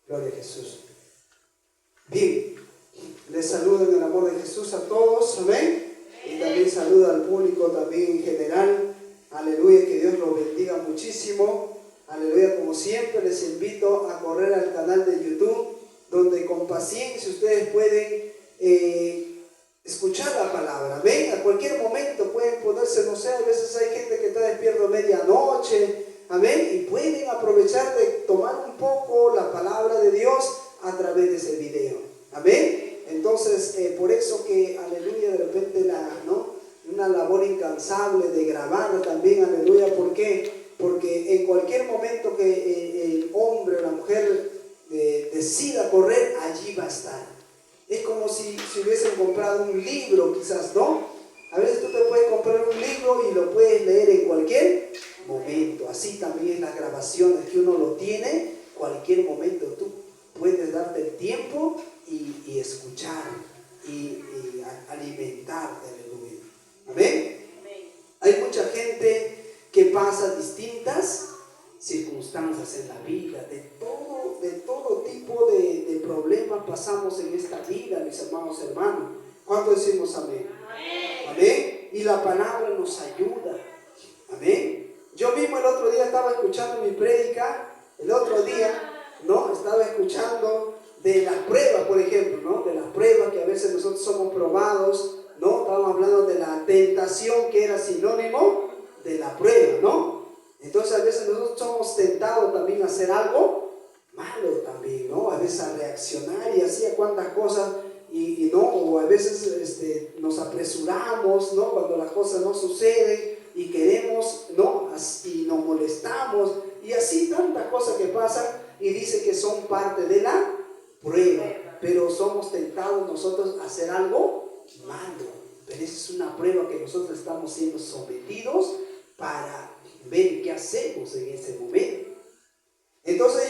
Gloria a Jesús. Bien, les saludo en el amor de Jesús a todos, amén. Y también saludo al público también en general. Aleluya, que Dios los bendiga muchísimo. Aleluya, como siempre les invito a correr al canal de YouTube, donde con paciencia ustedes pueden escuchar la palabra. Ven, a cualquier momento pueden ponerse, no sé, a veces hay gente que está despierto a medianoche, amén, y pueden aprovechar de tomar un poco la palabra de Dios a través de ese video, amén. Entonces, por eso que, aleluya, de repente una labor incansable de grabar también, aleluya. ¿Por qué? Porque en cualquier momento que el hombre o la mujer decida correr, allí va a estar. Es como si hubiesen comprado un libro, quizás, ¿no? A veces tú te puedes comprar un libro y lo puedes leer en cualquier momento. Así también es las grabaciones, que uno lo tiene cualquier momento. Tú puedes darte el tiempo y escuchar y alimentarte, aleluya. ¿Amén? Hay mucha gente que pasa distintas circunstancias en la vida, de todo tipo de problemas pasamos en esta vida, mis amados hermanos. ¿Cuánto decimos amén? Amén. Y la palabra nos ayuda. Amén. Yo mismo el otro día estaba escuchando mi prédica, estaba escuchando de las pruebas, por ejemplo, ¿no? De las pruebas que a veces nosotros somos probados, ¿no? Estábamos hablando de la tentación, que era sinónimo de la prueba, ¿no? Entonces a veces nosotros somos tentados también a hacer algo malo también, ¿no? A veces a reaccionar y así a cuantas cosas y no, o a veces nos apresuramos, ¿no? Cuando las cosas no suceden y queremos, ¿no? Y nos molestamos y así tantas cosas que pasan y dice que son parte de la prueba, pero somos tentados nosotros a hacer algo malo, pero esa es una prueba que nosotros estamos siendo sometidos para ver qué hacemos en ese momento. Entonces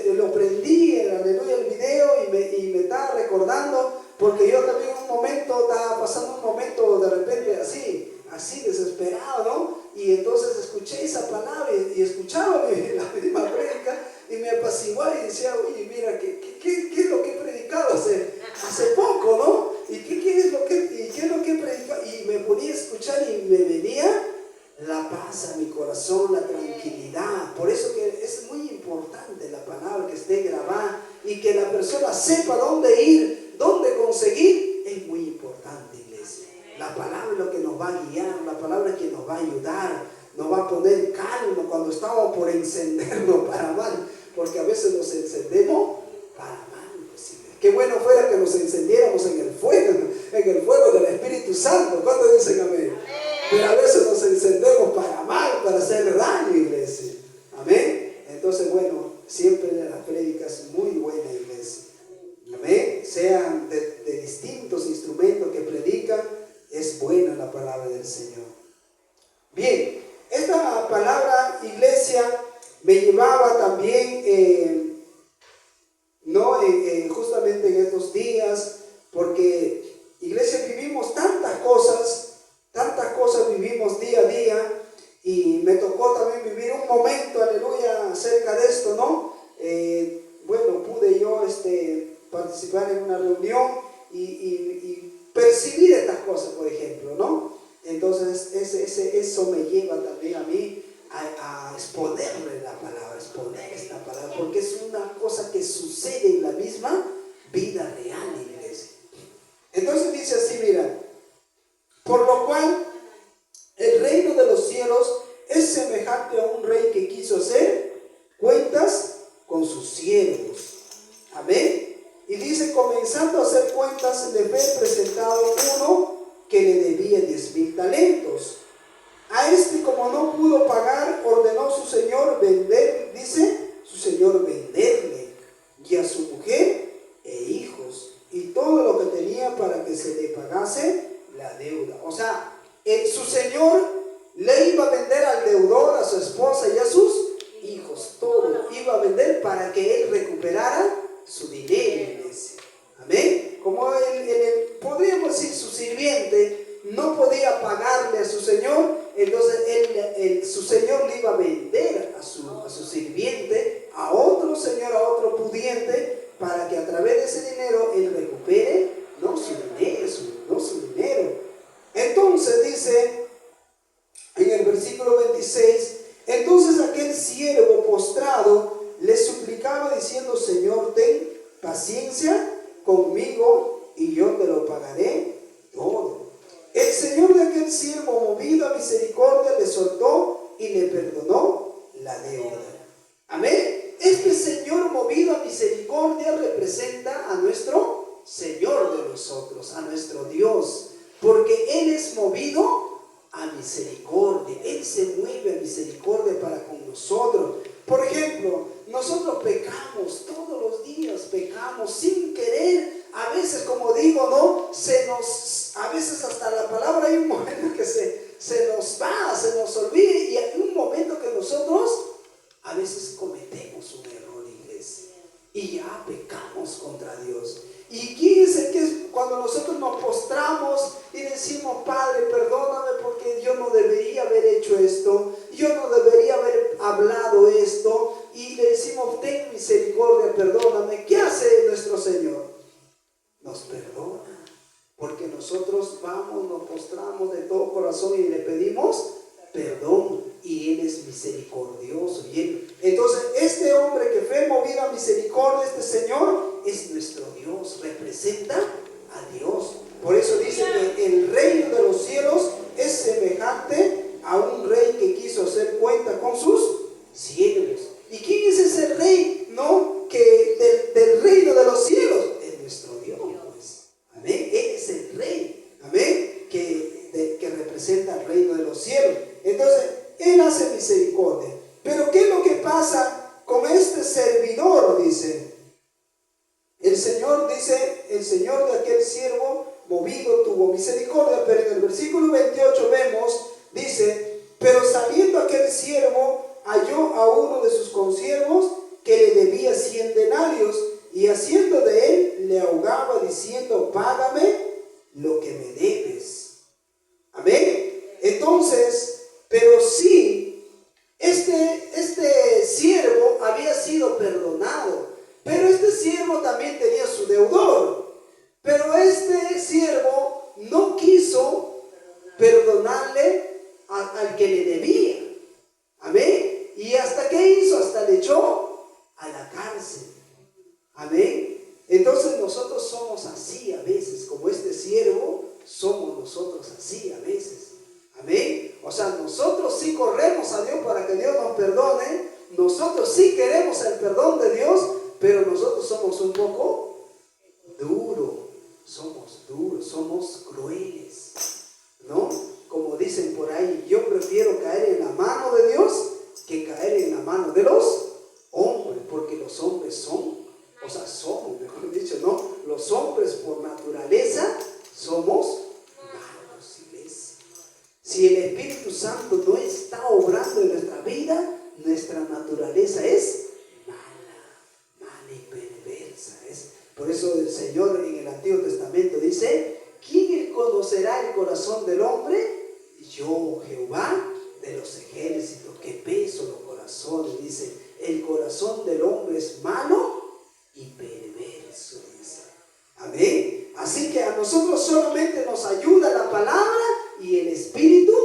yo lo prendí, aleluya, el video y me estaba recordando, porque yo también estaba pasando un momento de repente así desesperado, ¿no? Y entonces escuché esa palabra y escuchaba la misma prédica y me apaciguaba y decía, oye, mira, ¿qué es lo que he predicado hace poco, ¿no? ¿Y qué es lo que he predicado? Y me ponía a escuchar y me venía la paz a mi corazón, la tranquilidad. Por eso que es muy importante la palabra que esté grabada y que la persona sepa dónde ir, dónde conseguir. Es muy importante, iglesia. La palabra es lo que nos va a guiar, la palabra es que nos va a ayudar, nos va a poner calma cuando estamos por encendernos para mal, porque a veces nos encendemos para mal. Qué bueno fuera que nos encendiéramos en el fuego del Espíritu Santo. ¿Cuántos dicen amén? Pero a veces nos encendemos para mal, para hacer daño, iglesia. Amén. Entonces, bueno, siempre las prédicas muy buenas, iglesia. Amén. Sean de distintos instrumentos que predican, es buena la palabra del Señor. Bien, esta palabra, iglesia, me llevaba también, justamente en estos días, porque, iglesia, vivimos tantas cosas vivimos día a día, y me tocó también vivir un momento, aleluya, acerca de esto, ¿no? Pude yo participar en una reunión y percibir estas cosas, por ejemplo, ¿no? Entonces eso me lleva también a mí a exponerle la palabra, exponer esta palabra, porque es una cosa que sucede en la misma vida real, iglesia. Entonces dice así, mira, por lo cual el reino de los cielos es semejante a un rey que quiso hacer cuentas con sus siervos. Amén. Y dice, comenzando a hacer cuentas, le fue presentado uno que le debía 10,000 talentos. A como no pudo pagar, ordenó su señor venderle, y a su mujer e hijos, y todo lo que tenía para que se le pagase la deuda. O sea, su señor le iba a vender al deudor, a su esposa y a sus hijos. Todo iba a vender para que él recuperara su dinero, iglesia. Amén. Como podríamos decir, su sirviente no podía pagarle a su señor, entonces su señor le iba a vender a su sirviente, a otro señor, a otro pudiente, diciendo: Señor, ten paciencia conmigo y yo te lo pagaré todo. El señor de aquel siervo, movido a misericordia, le soltó y le perdonó la deuda. Amén. Este señor movido a misericordia representa a nuestro Señor de nosotros, a nuestro Dios, porque Él es movido a misericordia. Él se mueve a misericordia para con nosotros. Por ejemplo, nosotros pecamos todos los días, pecamos sin querer. A veces, como digo, ¿no? A veces hasta la palabra hay un momento que se nos va, se nos olvida, y hay un momento que nosotros a veces cometemos un error, iglesia, y ya pecamos contra Dios. Y quién es el que es cuando nosotros nos postramos y decimos: Padre, perdóname porque yo no debería haber hecho esto, yo no debería haber hablado esto, y le decimos: ten misericordia, perdóname. ¿Qué hace nuestro Señor? Nos perdona, porque nosotros vamos, nos postramos de todo corazón y le pedimos perdón, y Él es misericordioso. Entonces, este hombre que fue movido a misericordia, este Señor, es nuestro Dios, representa a Dios. Por eso dice que el reino de los cielos es semejante a un rey que quiso hacer cuenta con sus siervos. ¿Y quién es ese rey, no? Que del reino de los cielos es nuestro Dios, pues. Amén. Él es el rey, amén, que representa el reino de los cielos. Entonces, Él hace misericordia. Pero ¿qué es lo que pasa con este servidor? Dice el Señor, el Señor de aquel siervo movido tuvo misericordia. Pero en el versículo 28 vemos, dice: pero saliendo aquel siervo, halló a uno de sus consiervos que le debía 100 denarios, y haciendo de él le ahogaba diciendo: págame lo que me debes. Amén. Entonces, pero sí, este siervo había sido perdonado, pero este siervo también tenía su deudor. Pero este siervo no quiso perdonarle al que le debía. Amén. ¿Y hasta qué hizo? Hasta le echó a la cárcel. Amén. Entonces nosotros somos así a veces, como este siervo, somos nosotros así a veces. Amén. O sea, nosotros sí corremos a Dios para que Dios nos perdone. Nosotros sí queremos el perdón de Dios, pero nosotros somos un poco duros. Somos crueles, ¿no? Como dicen por ahí: yo prefiero caer en la mano de Dios que caer en la mano de los hombres, porque los hombres somos, mejor dicho, ¿no? Los hombres por naturaleza somos malos, iglesia. Si el Espíritu Santo no está obrando en nuestra vida, nuestra naturaleza es mala y perversa. Por eso el Señor en el Antiguo Testamento dice: ¿quién conocerá el corazón del hombre? Yo, Jehová de los ejércitos, que peso los corazones. Dice: el corazón del hombre es malo y perverso, dice. Amén. Así que a nosotros solamente nos ayuda la palabra y el Espíritu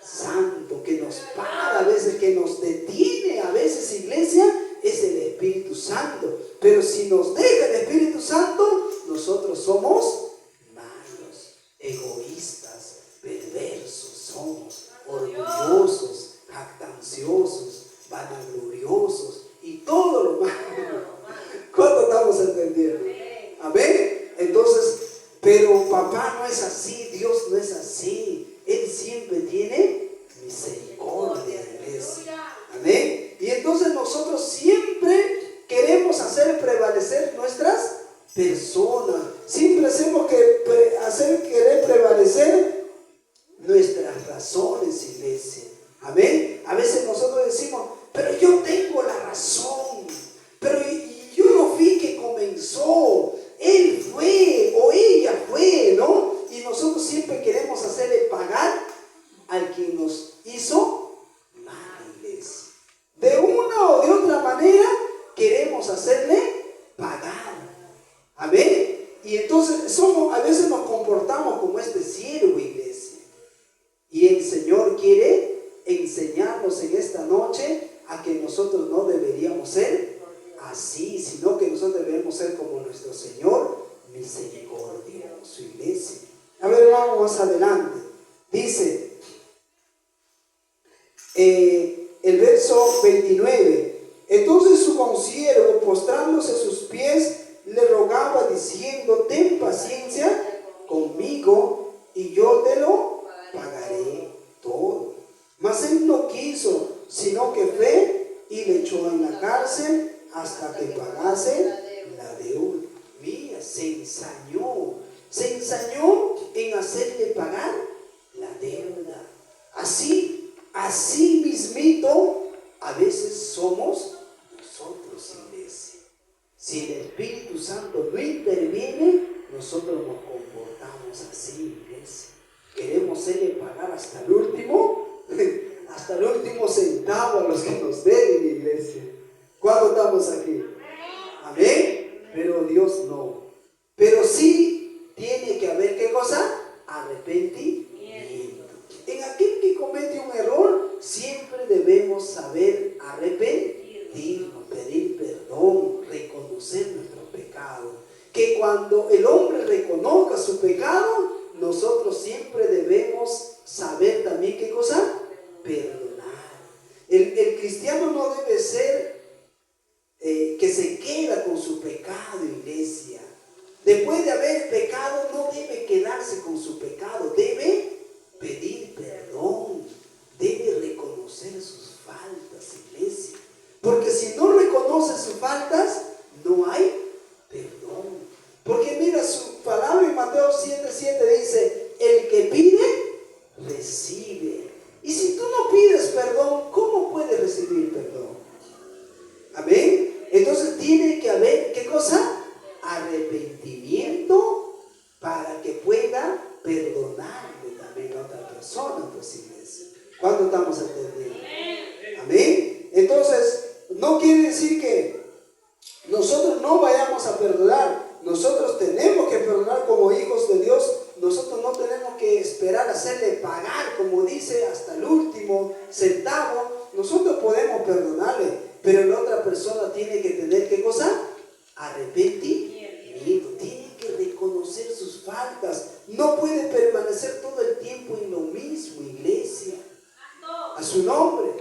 Santo, que nos para a veces, que nos detiene a veces, iglesia, es el Espíritu Santo. Pero si nos deja el Espíritu Santo, nosotros somos malos, egoístas, perversos, somos orgullosos, jactanciosos, vanagloriosos y todo lo malo. ¿Cuánto estamos entendiendo? Amén. Entonces, pero papá no es así, Dios no es así. Él siempre tiene misericordia, iglesia. Amén. Y entonces nosotros siempre queremos hacer prevalecer nuestras personas. Siempre hacemos querer prevalecer nuestras razones, iglesia. Amén. A veces nosotros decimos: pero yo tengo la razón, pero yo no fui que comenzó, él fue o ella fue, ¿no? Y nosotros siempre queremos hacerle pagar al que nos hizo mal, iglesia. De una o de otra manera queremos hacerle pagar. Amén. Y entonces a veces nos comportamos como este siervo, iglesia. Y el Señor quiere enseñarnos en esta noche a que nosotros no deberíamos ser así, sino Señor misericordioso, iglesia. A ver, vamos más adelante. Dice el verso 29. Entonces su consiervo, postrándose a sus pies, le rogaba diciendo: ten paciencia conmigo y yo te lo pagaré todo. Mas él no quiso, sino que fue y le echó en la cárcel hasta que pagase la deuda. Mira, se ensañó en hacerle pagar la deuda. Así mismito a veces somos nosotros, iglesia. Si el Espíritu Santo no interviene, nosotros nos comportamos así, iglesia. Queremos serle pagar hasta el último centavo a los que nos deben, iglesia. ¿Cuándo estamos aquí? Amén. Pero Dios no. Pero sí tiene que haber, ¿qué cosa? Arrepentimiento. En aquel que comete un error, siempre debemos saber arrepentirnos, pedir perdón, reconocer nuestro pecado. Que cuando el hombre reconozca su pecado, nosotros siempre debemos saber también, ¿qué cosa? Perdonar. El cristiano no debe ser que se queda con su pecado, iglesia. Después de haber pecado, no debe quedarse con su pecado. Debe pedir perdón. Debe reconocer sus faltas, iglesia. Porque si no reconoce sus faltas, no hay perdón. Porque mira, su palabra en Mateo 7:7 dice: el que pide, recibe. Y si tú no pides perdón, ¿cómo puedes recibir perdón? Amén. Entonces tiene que haber, ¿qué cosa? Arrepentimiento para que pueda perdonarle también a otra persona, pues, iglesia. ¿Cuándo estamos entendiendo? Amén. Entonces, no quiere decir que nosotros no vayamos a perdonar. Nosotros tenemos que perdonar como hijos de Dios. Nosotros no tenemos que esperar hacerle pagar, como dice, hasta el último centavo. Nosotros podemos perdonarle, pero la otra persona tiene que tener, ¿qué cosa? Arrepentimiento. Tiene que reconocer sus faltas. No puede permanecer todo el tiempo en lo mismo, iglesia. A su nombre.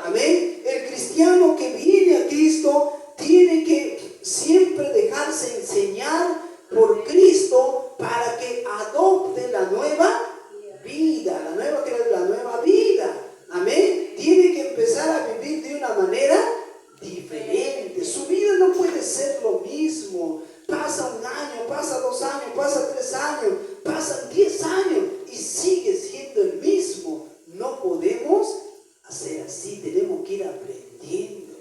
Amén. El cristiano que viene a Cristo tiene que siempre dejarse enseñar por Cristo para que adopte la nueva vida, la nueva vida. Amén. Tiene que empezar a vivir de una manera diferente. Su vida no puede ser lo mismo. Pasa un año, pasa 2 años, pasa 3 años, pasan 10 años y sigue siendo el mismo. No podemos hacer así. Tenemos que ir aprendiendo.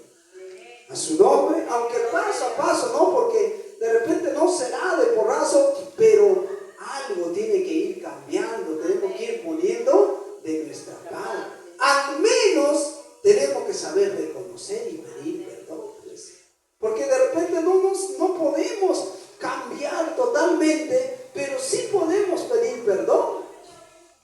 A su nombre, aunque paso a paso, ¿no? Porque de repente no será de porrazo, pero algo tiene que ir cambiando. Tenemos que ir poniendo de nuestra parte. Al menos tenemos que saber reconocer y pedir perdón. Porque de repente no podemos cambiar totalmente, pero sí podemos pedir perdón.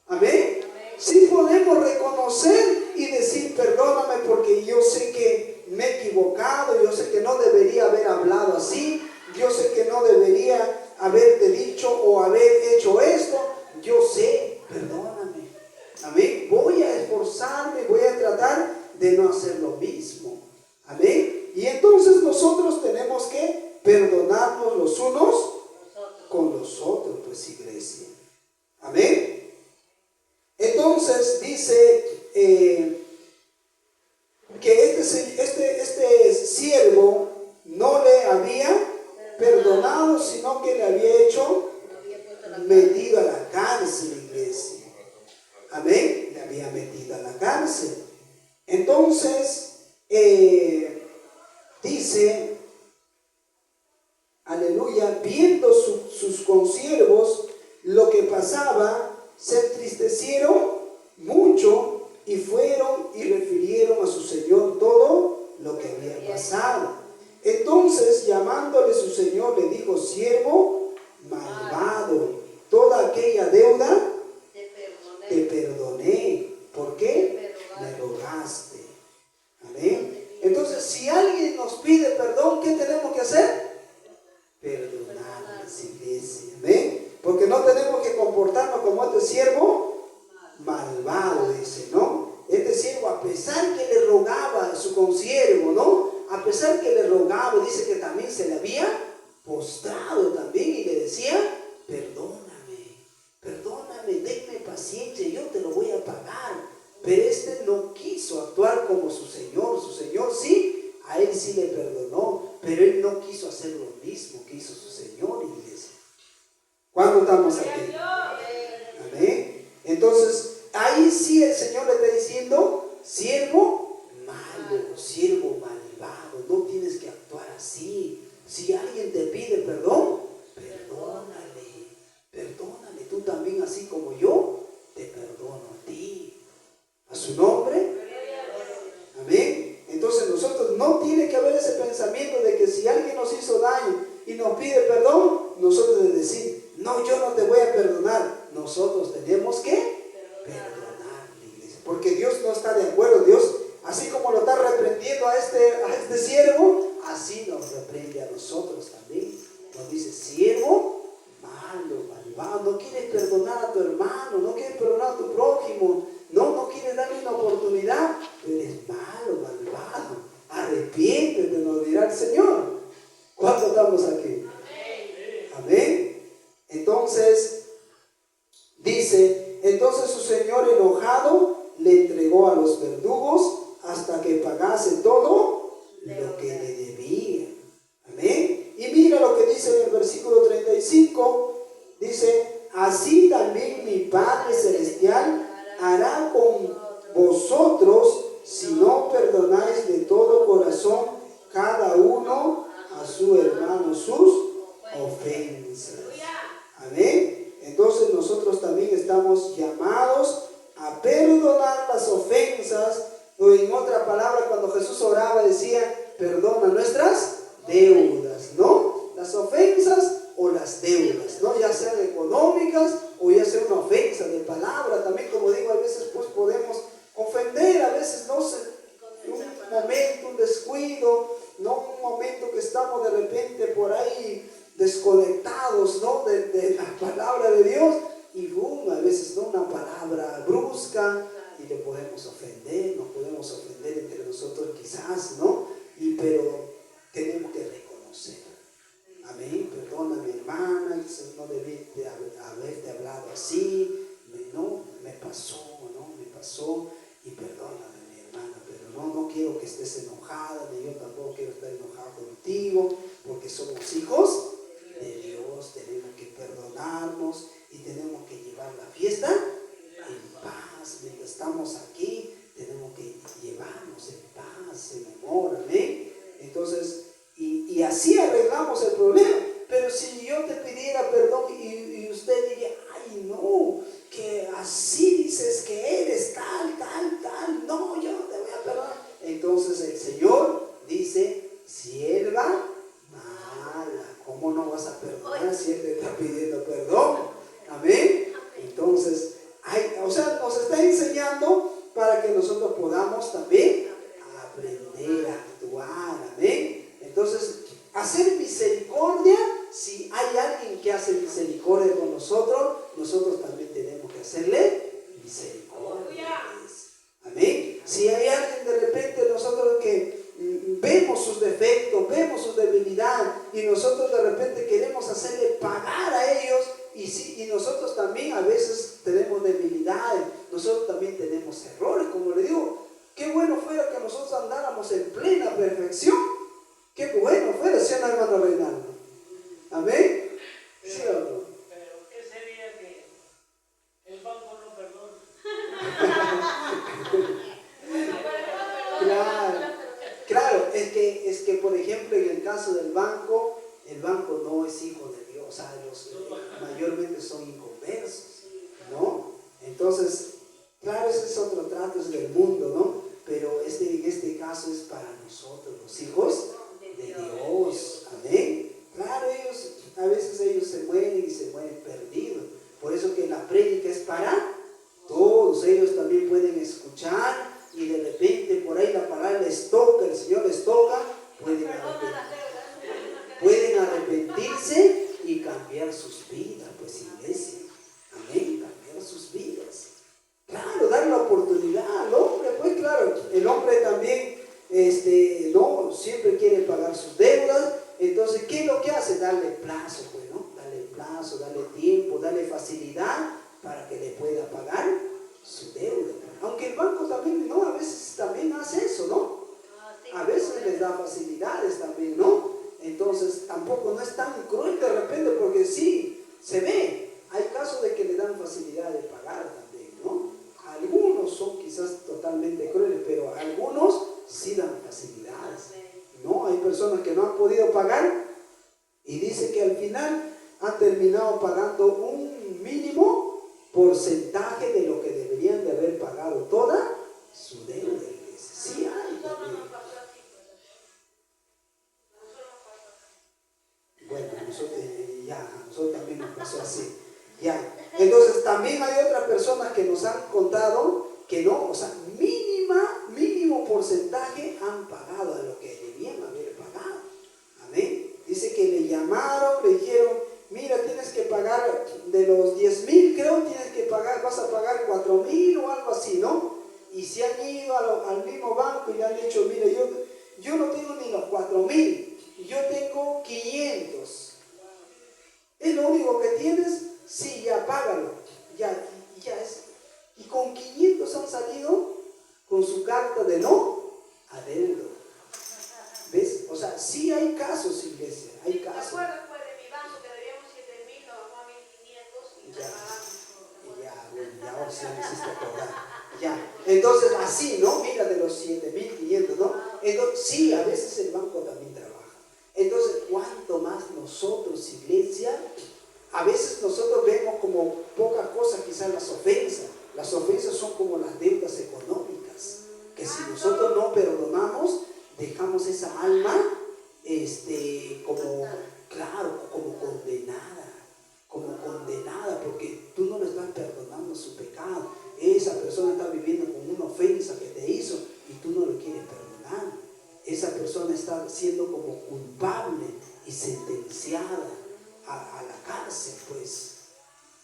Amén. Sí podemos reconocer y decir: perdóname porque yo sé que me he equivocado, yo sé que no debería haber hablado así, yo sé que no debería haberte dicho o haber hecho esto, yo sé, perdóname. Amén. Voy a esforzarme, voy a tratar de no hacer lo mismo. Amén. Y entonces nosotros tenemos que perdonarnos los unos con los otros, pues, iglesia. Amén. Entonces dice que este siervo no le había perdonado, sino que le había hecho metido a la cárcel, iglesia. Amén. Le había metido a la cárcel. Entonces dice, aleluya, viendo sus consiervos lo que pasaba, se entristecieron mucho y fueron y refirieron a su señor todo lo que había pasado. Entonces, llamándole su señor, le dijo: siervo malvado, toda aquella deuda te perdoné. ¿Por qué? Me rogaste. Amén. Entonces, si alguien nos pide perdón, ¿qué tenemos que hacer? que le rogaba, dice que también se le había postrado también y le decía, perdóname, denme paciencia, yo te lo voy a pagar. Pero este no quiso actuar como su Señor sí, a él sí le perdonó, pero él no quiso hacer lo mismo que hizo su Señor, iglesia. ¿Cuándo estamos aquí? Amén. Entonces, ahí sí el Señor le está diciendo, siervo malo, siervo malvado, no tienes que actuar así. Si alguien te pide perdón, perdónale, tú también, así como yo te perdono a ti. A su nombre. Amén. Entonces nosotros no tiene que haber ese pensamiento de que si alguien nos hizo daño y nos pide perdón, nosotros de decir, no, yo no te voy a perdonar. Nosotros tenemos que perdonarle, iglesia, porque Dios no está de acuerdo. Dios, así como lo está reprendiendo a este siervo, así nos reprende a nosotros también. Nos dice, siervo malo, malvado, no quieres perdonar a tu hermano, no quieres perdonar a tu prójimo, no quieres darle una oportunidad, tú eres malo, malvado, arrepiéntete, nos dirá el Señor. ¿Cuánto estamos aquí? Amén. Entonces, dice, entonces su señor enojado le entregó a los verdugos hasta que pagase todo lo que le debía. Amén. Y mira lo que dice en el versículo 35, dice, así también mi Padre Celestial hará con vosotros si no perdonáis de todo corazón cada uno a su hermano sus ofensas. Amén. Entonces nosotros también estamos llamados a perdonar las ofensas, o en otra palabra, cuando Jesús oraba decía, perdona nuestras deudas, ¿no? Las ofensas o las deudas, ¿no? Ya sean económicas o ya sea una ofensa de palabra. También, como digo, a veces pues podemos ofender, a veces no sé, un momento, un descuido, no un momento que estamos de repente por ahí desconectados, ¿no? de la palabra de Dios, y boom, a veces no, una palabra brusca y le podemos ofender, nos podemos ofender entre nosotros quizás, ¿no? Pero tenemos que reconocer. Amén. Perdona, mi hermana, no debí haberte hablado así, me pasó, y perdóname, mi hermana, pero no quiero que estés enojada, ni yo tampoco quiero estar enojado contigo, porque somos hijos de Dios, tenemos que perdonarnos y tenemos que llevar la fiesta en paz. Mientras estamos aquí, tenemos que llevarnos en paz, en amor, amén. Entonces, y así arreglamos el problema. Pero si yo te pidiera perdón y usted diría, ay no, que así dices que eres tal, no, yo no te voy a perdonar. Entonces el Señor dice, sierva mala, ¿cómo no vas a perdonar si Él te está pidiendo perdón? Amén. Entonces, nos está enseñando para que nosotros podamos también aprender a actuar. Amén. Entonces, hacer misericordia, si hay alguien que hace misericordia con nosotros también tenemos que hacerle misericordia. Amén. Si hay alguien de repente nosotros que vemos sus defectos, vemos su debilidad, y nosotros de repente queremos hacerle pagar a ellos, y nosotros también a veces tenemos debilidades, nosotros también tenemos errores, como le digo, qué bueno fuera que nosotros andáramos en plena perfección. Qué bueno fuera, ¿sí o no, hermano Reinaldo? ¿Amén? ¿Sí o no? Pero ¿qué sería que el banco no perdona? Claro, es que por ejemplo en el caso del banco, el banco no es hijo de Dios, o sea, mayormente son inconversos, ¿no? Entonces, claro, ese es otro trato, es del mundo, ¿no? Pero en este caso es para nosotros, los hijos de Dios. Amén. Claro, a veces ellos se mueren y se mueren perdidos. Por eso que la prédica es para todos. Ellos también pueden escuchar y de repente por ahí la palabra les toca, el Señor les toca, pueden arrepentirse y cambiar sus vidas, pues, iglesia. Amén, cambiar sus vidas. Claro, dar la oportunidad al hombre, pues claro, el hombre también no siempre quiere pagar sus deudas. Entonces, ¿qué es lo que hace? Darle plazo, pues, ¿no? Darle plazo, darle tiempo, darle facilidad para que le pueda pagar su deuda. Aunque el banco también, ¿no? A veces también hace eso, ¿no? A veces les da facilidades también, ¿no? Entonces, tampoco no es tan cruel de repente, porque sí, se ve. Hay casos de que le dan facilidad de pagar también, ¿no? Algunos son quizás totalmente crueles, pero algunos sí dan facilidades, ¿no? Hay personas que no han podido pagar y dice que al final han terminado pagando un mínimo porcentaje de lo que deberían de haber pagado toda su deuda. Sí hay también. Bueno, nosotros también nos pasó así. Ya. Entonces también hay otras personas que nos han contado que no, o sea, mínimo porcentaje han pagado de lo que debían haber pagado. Amén. Dice que le llamaron, le dijeron, mira, tienes que pagar de los 10,000, creo, tienes que pagar, vas a pagar 4,000 o algo así, ¿no? Y se han ido al mismo banco y le han dicho, mira, yo no tengo ni los 4,000, yo tengo 500. ¿Es lo único que tienes? Sí, ya págalo. Ya es. Y con 500 han salido con su carta de no adeudo. ¿Ves? O sea, sí hay casos, iglesia, hay casos. ¿Te acuerdas pues de mi banco que debíamos 7,000, lo bajó a 1,500 y ya pagamos? Ya, ahora sí me hiciste acordar. Ya, entonces así, ¿no? Mira, de los 7,500, ¿no? Entonces, sí, a veces el banco también trabaja. Entonces, ¿cuánto más nosotros, iglesia? A veces nosotros vemos como poca cosa quizás las ofensas. Las ofensas son como las deudas económicas, que si nosotros no perdonamos, dejamos esa alma como condenada, porque tú no le estás perdonando su pecado. Esa persona está viviendo con una ofensa que te hizo y tú no lo quieres perdonar. Esa persona está siendo como culpable y sentenciada a la cárcel, pues.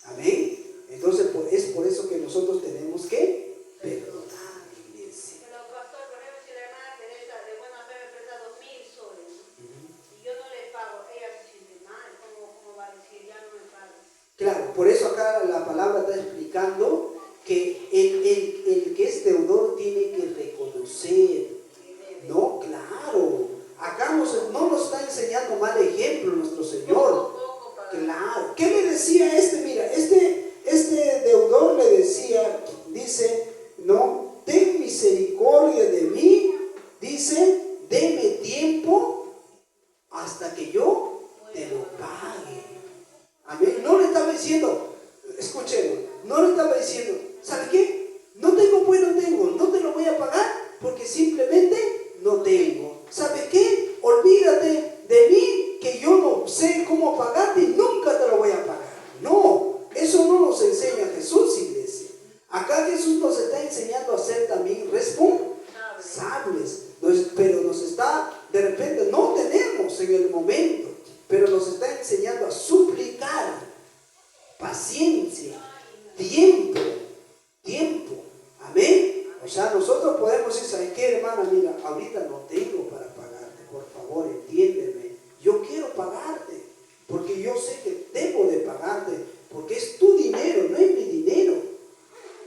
Amén. Entonces es por eso que nosotros tenemos que perdonar, iglesia. Pero pastor, por ejemplo, si la hermana Teresa de buena fe me presta 2,000 soles y yo no le pago, ella se siente mal, ¿cómo va a decir ya no me paga? Claro, por eso acá la palabra está explicando que el que es deudor tiene que reconocer. No, claro. Acá no nos está enseñando mal ejemplo nuestro Señor. Claro. ¿Qué le decía este? Mira, este deudor le decía, dice, no, ten misericordia de mí, dice, deme tiempo hasta que yo te lo pague. Amén. No le estaba diciendo, escuchen, no le estaba diciendo, ¿sabe qué? No tengo, pues no tengo, no te lo voy a pagar porque simplemente no tengo. ¿Sabe qué? Olvídate de mí, que yo no sé cómo pagarte y nunca te lo voy a pagar. No, eso no nos enseña Jesús, iglesia. Acá Jesús nos está enseñando a ser también responsables. Pero nos está, de repente, no tenemos en el momento, pero nos está enseñando a suplicar paciencia, tiempo. Amén. O sea, nosotros podemos decir, ¿sabes qué, hermana? Mira, ahorita no tengo para pagarte, por favor, entiéndeme. Yo quiero pagarte, porque yo sé que debo de pagarte, porque es tu dinero, no es mi dinero.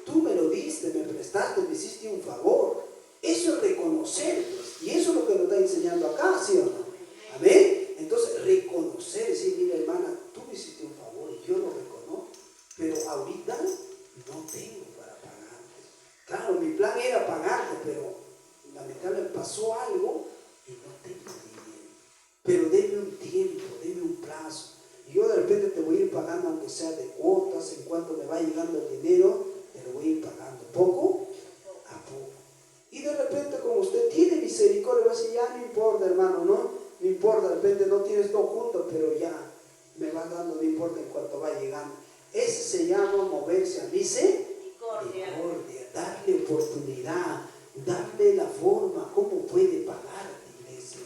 Tú me lo diste, me prestaste, me hiciste un favor. Eso es reconocer, pues, y eso es lo que nos está enseñando acá, ¿sí o no? Amén. Entonces, reconocer, decir, mira, hermana, tú me hiciste un favor, yo lo reconozco, pero ahorita no tengo para pagarte. Claro, mi plan era pagarte, pero lamentablemente pasó algo y no tengo dinero. Pero denme un tiempo, denme un plazo. Y yo de repente te voy a ir pagando, aunque sea de cuotas, en cuanto me va llegando el dinero, te lo voy a ir pagando poco a poco. Y de repente, como usted tiene misericordia, va a decir, ya no importa, hermano, no importa, de repente no tienes todo junto, pero ya me va dando, no importa en cuanto va llegando. Ese se llama moverse a misericordia, darle oportunidad, darle la forma, cómo puede pagarte, iglesia.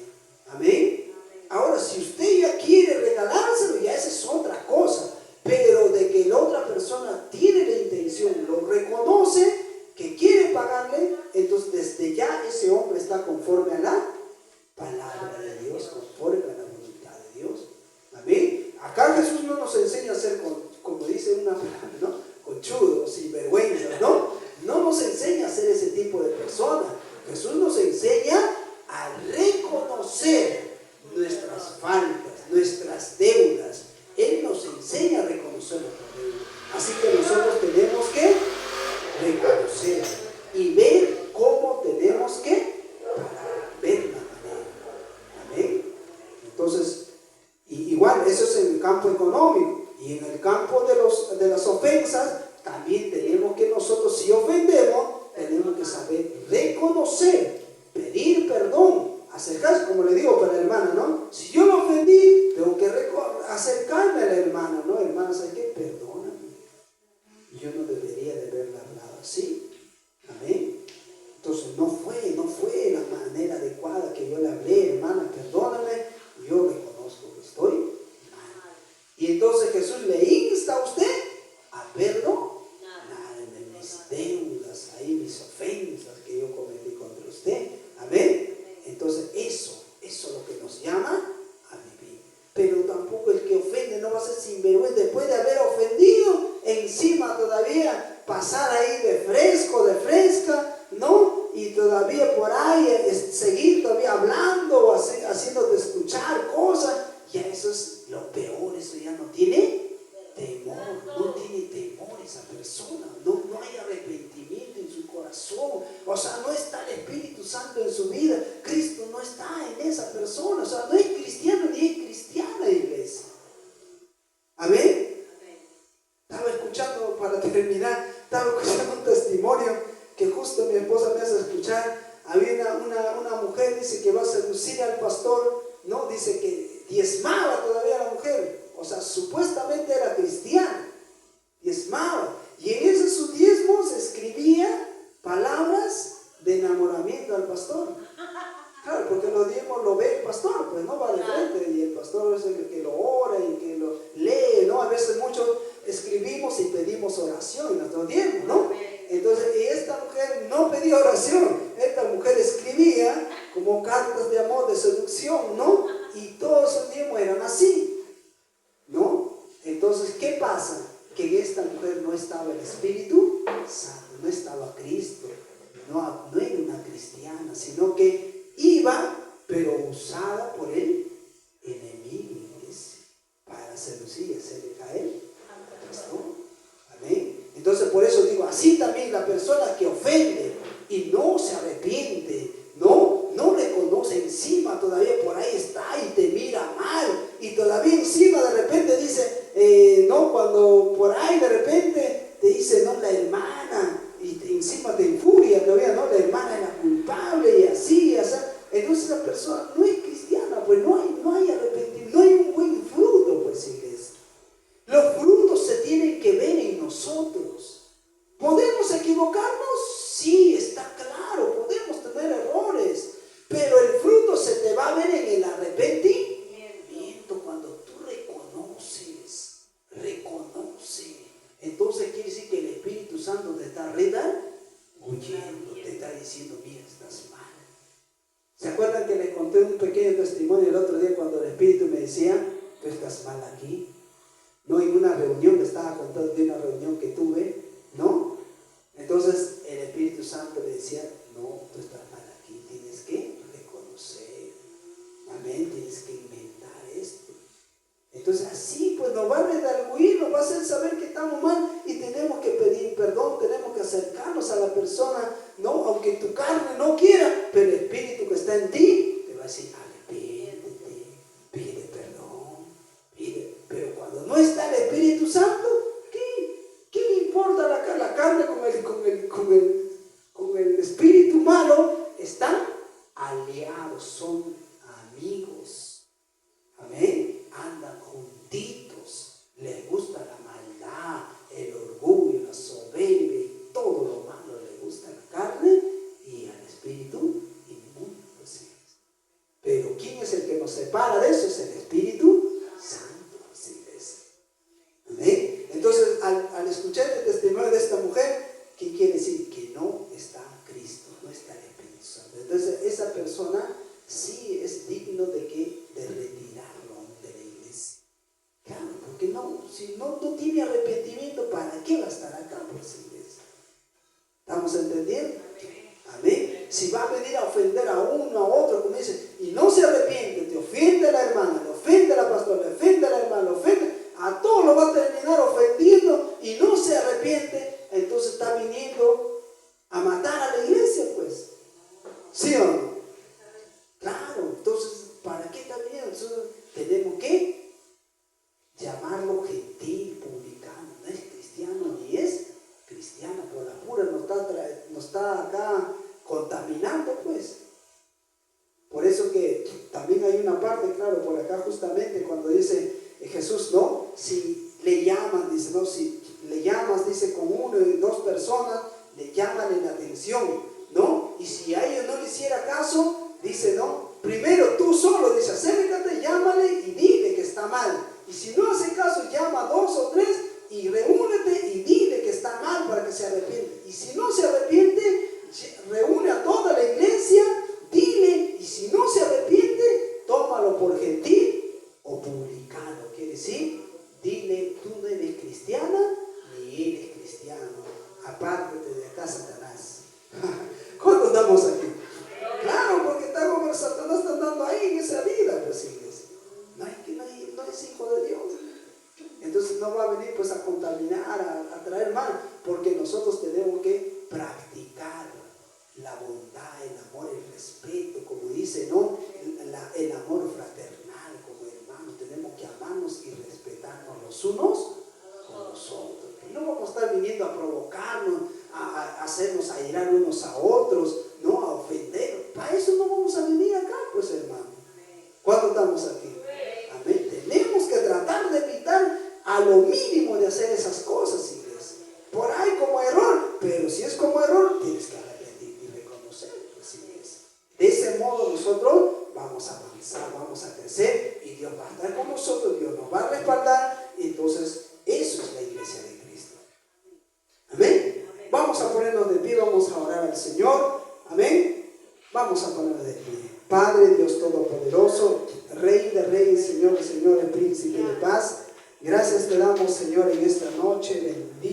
Amén. Ahora, si usted ya quiere regalárselo, ya esa es otra cosa, pero de que la otra persona tiene la intención, lo reconoce, que quiere pagarle, entonces desde ya ese hombre está conforme a la palabra de Dios. faltas, nuestras deudas. Él nos enseña a reconocer nuestras deudas. Así que nosotros tenemos que reconocer y ver cómo tenemos que ver la manera. Amén. Entonces, igual, eso es en el campo económico. Y en el campo de las ofensas, también tenemos que nosotros, si ofendemos, tenemos que saber reconocer, pedir perdón, acercarse, como le digo para la hermana, ¿no? Si yo lo ofendí, tengo que acercarme a la hermana, ¿no? Hermana, ¿sabes qué? Perdóname. Yo no debería de haberla hablado así. Amén. Entonces no fue la manera adecuada que yo le hablé, hermana, perdóname, yo reconozco que estoy mal. Y entonces Jesús le insta a usted a perdonar mis deudas, ahí mis ofensas que yo cometí contra usted. Amén. Entonces eso es lo que nos llama a vivir. Pero tampoco el que ofende no va a ser sinvergüenza después de haber ofendido, encima todavía pasar ahí de fresco, de fresca, ¿no? Y todavía por ahí seguir todavía hablando o haciéndote escuchar cosas. Ya eso es lo peor, eso ya no tiene temor, no tiene temor esa persona, no hay arrepentimiento en su corazón, o sea, no está el Espíritu Santo en su vida, Cristo no está en esa persona, o sea, no es cristiano ni es cristiana, iglesia. Amén. Estaba escuchando, para terminar, estaba escuchando un testimonio que justo mi esposa me hace escuchar. Había una mujer, dice que va a seducir al pastor, ¿no? Dice que diezmaba todavía a la mujer, o sea, supuestamente era cristiana, diezmaba, y en esos sus diezmos escribía palabras de enamoramiento al pastor. Claro, porque los diezmos lo ve el pastor, pues no va de frente, y el pastor es el que lo ora y que lo lee, ¿no? A veces muchos escribimos y pedimos oración en nuestros diezmos, ¿no? Entonces, y esta mujer no pedía oración, esta mujer escribía como cartas de amor, de seducción, ¿no? Y todos sus diezmos eran así, ¿no? Entonces, ¿qué pasa? Que en esta mujer no estaba el Espíritu Santo, no estaba Cristo, no era una cristiana, sino que iba, pero usada por el enemigo, para seducir y hacerle caer al pastor. Amén. Entonces, por eso digo, así también la persona que ofende y no se arrepiente, no reconoce, encima todavía por ahí está y te mira mal, y todavía encima de repente dice, no, cuando por ahí de repente te dice, no, la hermana, y encima te infuria todavía, no, la hermana es la culpable, y así, entonces la persona no es cristiana, pues no hay arrepentimiento, no hay un buen fruto, pues, iglesia. Los frutos se tienen que ver en nosotros. ¿Podemos equivocarnos? Sí, está claro, podemos tener errores, pero el fruto se te va a ver en el arrepentimiento, cuando tú reconoces. Entonces quiere decir que el Espíritu Santo te está redarguyendo, te está diciendo, mira, estás mal. ¿Se acuerdan que les conté un pequeño testimonio el otro día cuando el Espíritu me decía, tú estás mal aquí? No, en una reunión, le estaba contando de una reunión que tuve, ¿no? Entonces el Espíritu Santo le decía, no, tú estás mal aquí, tienes que reconocer, amén, tienes que inventar esto. Entonces así pues nos va a redarguir, nos va a hacer saber que estamos mal y tenemos que pedir perdón, tenemos que acercarnos a la persona, ¿no? Aunque tu carne no quiera, pero el Espíritu que está en ti te va a decir, arrepiéntete, pide perdón, pide. Pero cuando no está el Espíritu Santo, ¿qué le importa la carne con el espíritu malo? Están aliados, son amigos. Amén. Andan juntitos, les gusta la maldad, el orgullo, la soberbia y todo lo malo le gusta a la carne y al espíritu inmundo. Pero ¿quién es el que nos separa de eso? Es el Espíritu Santo. ¿Amén? Entonces, al escuchar el testimonio de esta mujer, ¿qué quiere decir? Que no está Cristo, no está el Espíritu Santo. Entonces, esa persona sí es digno de retirarlo de la iglesia. Claro, porque si no tiene arrepentimiento, ¿para qué va a estar acá por esa iglesia? ¿Estamos entendiendo? Amén. Si va a venir a ofender a uno, a otro, como dice, y no se arrepiente, te ofende a la hermana, le parte, claro, por acá justamente cuando dice Jesús, ¿no? Si le llaman, dice, ¿no? Si le llamas, dice, con 1 y 2 personas, le llaman la atención, ¿no? Y si a ellos no le hiciera caso, dice, ¿no? Primero tú solo, dice, acércate, llámale y dile que está mal. Y si no hace caso, llama a 2 o 3 y reúnete y dile que está mal para que se arrepiente. Y si no se arrepiente, reúne a toda la iglesia, dile, y si no se arrepiente, tómalo por gentil o publicano. Quiere decir, dile, tú no eres cristiana ni eres cristiano. Apártate de acá, Satanás. ¿Cuándo andamos aquí? Claro, porque está como Satanás está andando ahí en esa vida, pues iglesia. No es hijo de Dios. Entonces no va a venir pues a contaminar, a traer mal, porque nosotros tenemos que practicar la bondad, el amor, el respeto, como dice, ¿no? El amor fraternal como hermanos. Tenemos que amarnos y respetarnos los unos con los otros. No vamos a estar viniendo a provocarnos, a hacernos airar unos a otros, ¿no? A ofender. Para eso no vamos a venir acá, pues hermano. ¿Cuándo estamos aquí? Amén. Tenemos que tratar de evitar a lo mínimo de hacer esas cosas, iglesia. Por ahí como error, pero si es como error, tienes que arrepentir y reconocer, pues, iglesia. De ese modo nosotros vamos a avanzar, vamos a crecer y Dios va a estar con nosotros, Dios nos va a respaldar. Y entonces eso es la iglesia de Cristo. Amén. Vamos a ponernos de pie, vamos a orar al Señor. Amén. Vamos a ponernos de pie. Padre Dios Todopoderoso, Rey de Reyes, Señor de Señores, Príncipe de Paz, gracias te damos, Señor, en esta noche bendita.